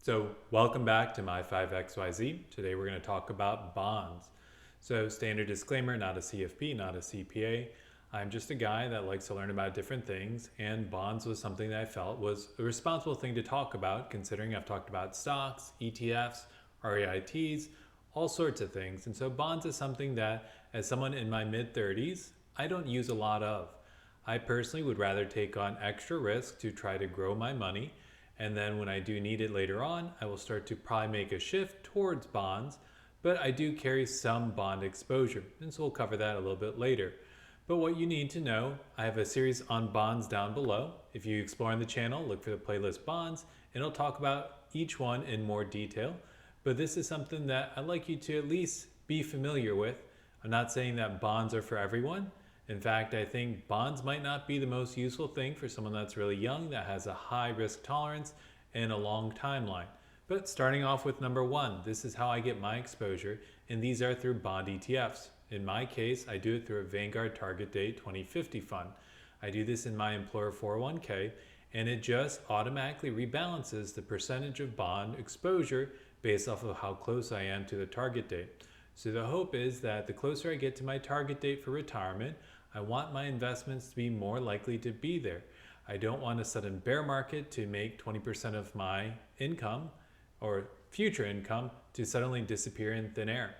So welcome back to My 5XYZ. Today we're going to talk about bonds. So standard disclaimer, not a CFP, not a CPA. I'm just a guy that likes to learn about different things, and bonds was something that I felt was a responsible thing to talk about, considering I've talked about stocks, ETFs, REITs, all sorts of things. And so bonds is something that, as someone in my mid-30s, I don't use a lot of. I personally would rather take on extra risk to try to grow my money, and then when I do need it later on, I will start to probably make a shift towards bonds, but I do carry some bond exposure, and so we'll cover that a little bit later. But what you need to know, I have a series on bonds down below. If you explore on the channel, look for the playlist bonds, and it'll talk about each one in more detail. But this is something that I'd like you to at least be familiar with. I'm not saying that bonds are for everyone. In fact, I think bonds might not be the most useful thing for someone that's really young, that has a high risk tolerance and a long timeline. But starting off with number one, this is how I get my exposure, and these are through bond ETFs. In my case, I do it through a Vanguard Target Date 2050 fund. I do this in my employer 401k, and it just automatically rebalances the percentage of bond exposure based off of how close I am to the target date. So the hope is that the closer I get to my target date for retirement, I want my investments to be more likely to be there. I don't want a sudden bear market to make 20% of my income or future income to suddenly disappear in thin air.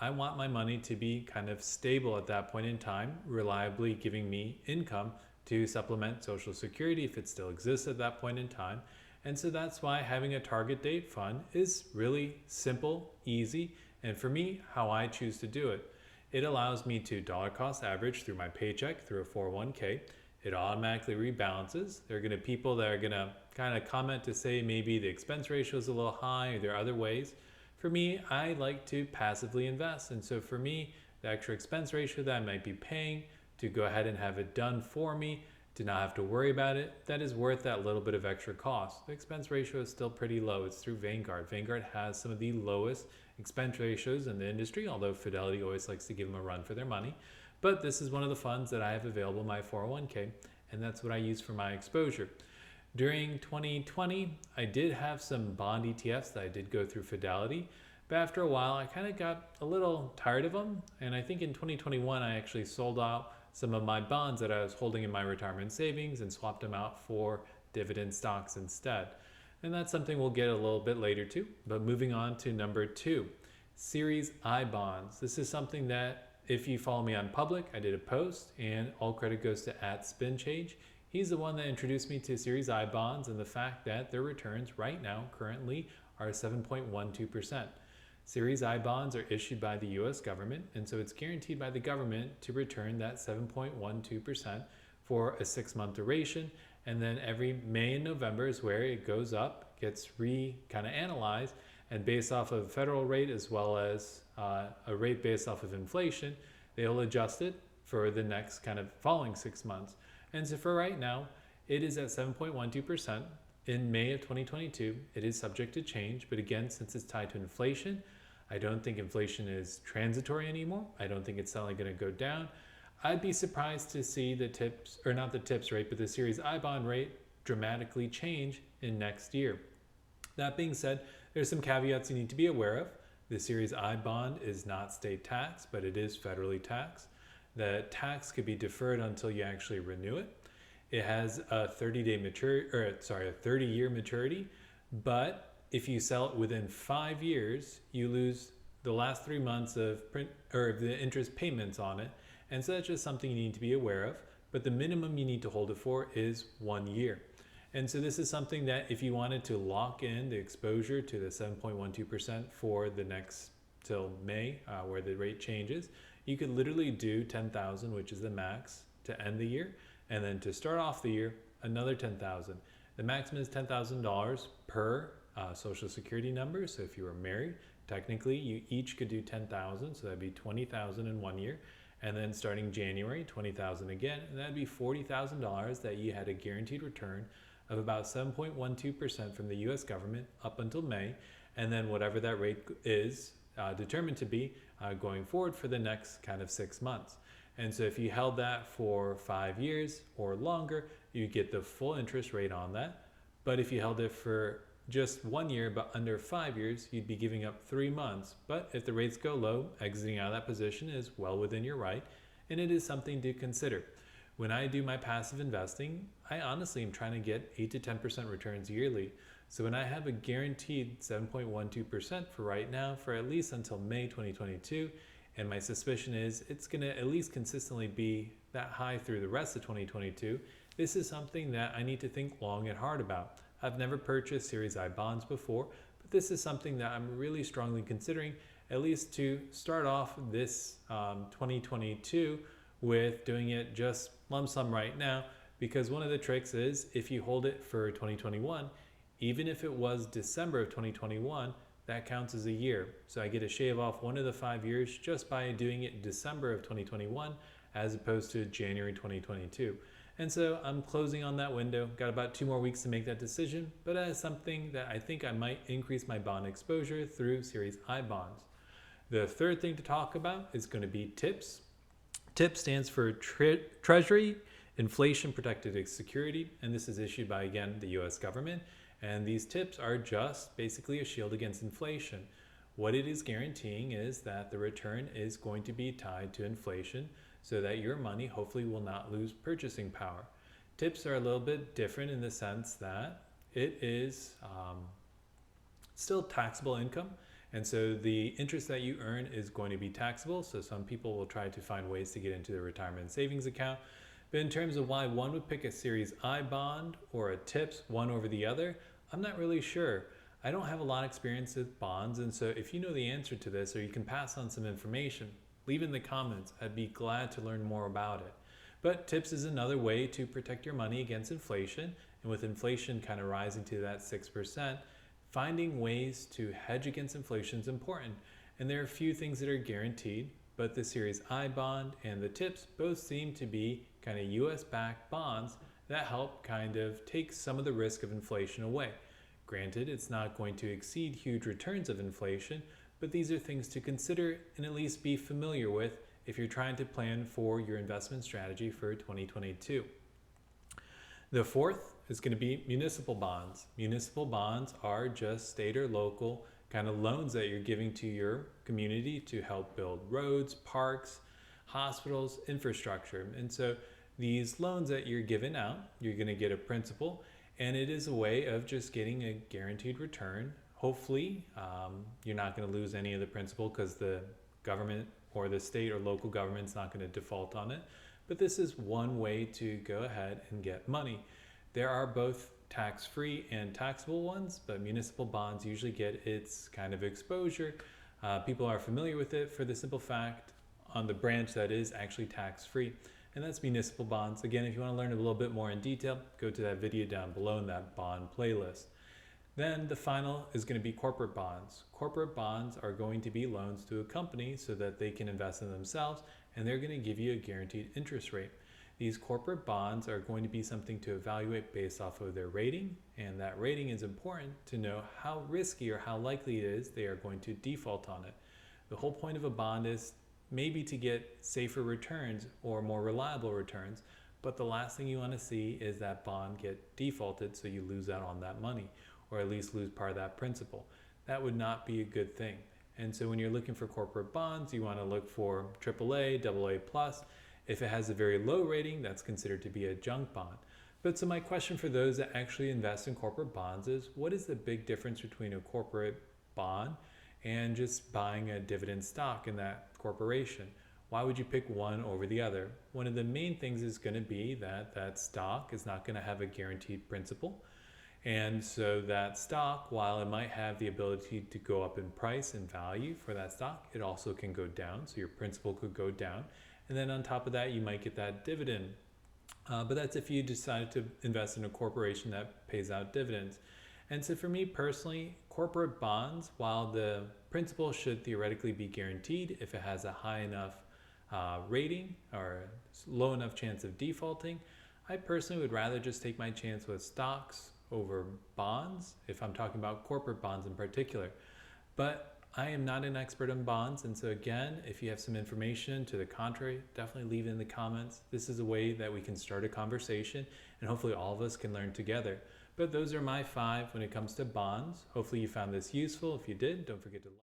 I want my money to be kind of stable at that point in time, reliably giving me income to supplement Social Security if it still exists at that point in time. And so that's why having a target date fund is really simple, easy, and for me, how I choose to do it. It allows me to dollar cost average through my paycheck through a 401k. It automatically rebalances. There are going to be people that are going to kind of comment to say maybe the expense ratio is a little high or there are other ways. For me, I like to passively invest. And so for me, the extra expense ratio that I might be paying to go ahead and have it done for me, to not have to worry about it, that is worth that little bit of extra cost. The expense ratio is still pretty low. It's through Vanguard. Vanguard has some of the lowest expense ratios in the industry, although Fidelity always likes to give them a run for their money. But this is one of the funds that I have available in my 401k, and that's what I use for my exposure. During 2020, I did have some bond ETFs that I did go through Fidelity, but after a while, I kind of got a little tired of them, and I think in 2021, I actually sold out some of my bonds that I was holding in my retirement savings and swapped them out for dividend stocks instead. And that's something we'll get a little bit later too. But moving on to number two, Series I bonds. This is something that if you follow me on public, I did a post, and all credit goes to @SpinChange. He's the one that introduced me to Series I bonds and the fact that their returns right now currently are 7.12%. Series I bonds are issued by the US government, and so it's guaranteed by the government to return that 7.12% for a 6-month duration. And then every May and November is where it goes up, gets kind of analyzed, and based off of federal rate as well as a rate based off of inflation, they'll adjust it for the next kind of following 6 months. And so for right now, it is at 7.12%. In May of 2022, it is subject to change, but again, since it's tied to inflation, I don't think inflation is transitory anymore. I don't think it's suddenly going to go down. I'd be surprised to see the tips, or not the tips rate, but the Series I bond rate dramatically change in next year. That being said, there's some caveats you need to be aware of. The Series I bond is not state tax, but it is federally taxed. The tax could be deferred until you actually renew it. It has a 30-year maturity, but if you sell it within 5 years, you lose the last 3 months of the interest payments on it. And so that's just something you need to be aware of. But the minimum you need to hold it for is 1 year. And so this is something that if you wanted to lock in the exposure to the 7.12% for the next till May, where the rate changes, you could literally do 10,000, which is the max to end the year. And then to start off the year, another 10,000. The maximum is $10,000 per Social Security number. So if you were married, technically you each could do 10,000. So that'd be 20,000 in 1 year. And then starting January, 20,000 again, and that'd be $40,000 that you had a guaranteed return of about 7.12% from the US government up until May. And then whatever that rate is determined to be going forward for the next kind of 6 months. And so if you held that for 5 years or longer, you get the full interest rate on that. But if you held it for just 1 year, but under 5 years, you'd be giving up 3 months. But if the rates go low, exiting out of that position is well within your right, and it is something to consider. When I do my passive investing, I honestly am trying to get 8 to 10% returns yearly. So when I have a guaranteed 7.12% for right now, for at least until May 2022, and my suspicion is it's going to at least consistently be that high through the rest of 2022, this is something that I need to think long and hard about. I've never purchased Series I bonds before, but this is something that I'm really strongly considering, at least to start off this 2022 with doing it just lump sum right now, because one of the tricks is if you hold it for 2021, even if it was December of 2021, that counts as a year. So I get to shave off one of the 5 years just by doing it in December of 2021 as opposed to January 2022. And so I'm closing on that window, got about 2 more weeks to make that decision, but as something that I think I might increase my bond exposure through Series I bonds. The third thing to talk about is going to be TIPS. TIP stands for Treasury Inflation Protected Security, and this is issued by, again, the US government. And these TIPS are just basically a shield against inflation. What it is guaranteeing is that the return is going to be tied to inflation so that your money hopefully will not lose purchasing power. TIPS are a little bit different in the sense that it is still taxable income. And so the interest that you earn is going to be taxable. So some people will try to find ways to get into their retirement savings account. But in terms of why one would pick a Series I bond or a TIPS, one over the other, I'm not really sure. I don't have a lot of experience with bonds, and so if you know the answer to this or you can pass on some information, leave it in the comments. I'd be glad to learn more about it. But TIPS is another way to protect your money against inflation, and with inflation kind of rising to that 6%, finding ways to hedge against inflation is important. And there are a few things that are guaranteed, but the Series I bond and the TIPS both seem to be kind of US-backed bonds that help kind of take some of the risk of inflation away. Granted, it's not going to exceed huge returns of inflation, but these are things to consider and at least be familiar with if you're trying to plan for your investment strategy for 2022. The fourth is going to be municipal bonds. Municipal bonds are just state or local kind of loans that you're giving to your community to help build roads, parks, hospitals, infrastructure. And so these loans that you're giving out, you're going to get a principal, and it is a way of just getting a guaranteed return. Hopefully, you're not going to lose any of the principal because the government or the state or local government's not going to default on it. But this is one way to go ahead and get money. There are both tax-free and taxable ones, but municipal bonds usually get its kind of exposure. People are familiar with it for the simple fact on the branch that is actually tax-free, and that's municipal bonds. Again, if you want to learn a little bit more in detail, go to that video down below in that bond playlist. Then the final is going to be corporate bonds. Corporate bonds are going to be loans to a company so that they can invest in themselves, and they're going to give you a guaranteed interest rate. These corporate bonds are going to be something to evaluate based off of their rating, and that rating is important to know how risky or how likely it is they are going to default on it. The whole point of a bond is maybe to get safer returns or more reliable returns, but the last thing you want to see is that bond get defaulted so you lose out on that money, or at least lose part of that principal. That would not be a good thing. And so when you're looking for corporate bonds, you want to look for AAA, AA+. If it has a very low rating, that's considered to be a junk bond. But so my question for those that actually invest in corporate bonds is, what is the big difference between a corporate bond and just buying a dividend stock in that corporation? Why would you pick one over the other? One of the main things is going to be that that stock is not going to have a guaranteed principal. And so that stock, while it might have the ability to go up in price and value for that stock, it also can go down. So your principal could go down. And then on top of that, you might get that dividend. But that's if you decided to invest in a corporation that pays out dividends. And so for me personally, corporate bonds, while the principal should theoretically be guaranteed if it has a high enough rating or low enough chance of defaulting, I personally would rather just take my chance with stocks over bonds, if I'm talking about corporate bonds in particular. But I am not an expert on bonds, and so again, if you have some information to the contrary, definitely leave it in the comments. This is a way that we can start a conversation, and hopefully all of us can learn together. But those are my 5 when it comes to bonds. Hopefully you found this useful. If you did, don't forget to like.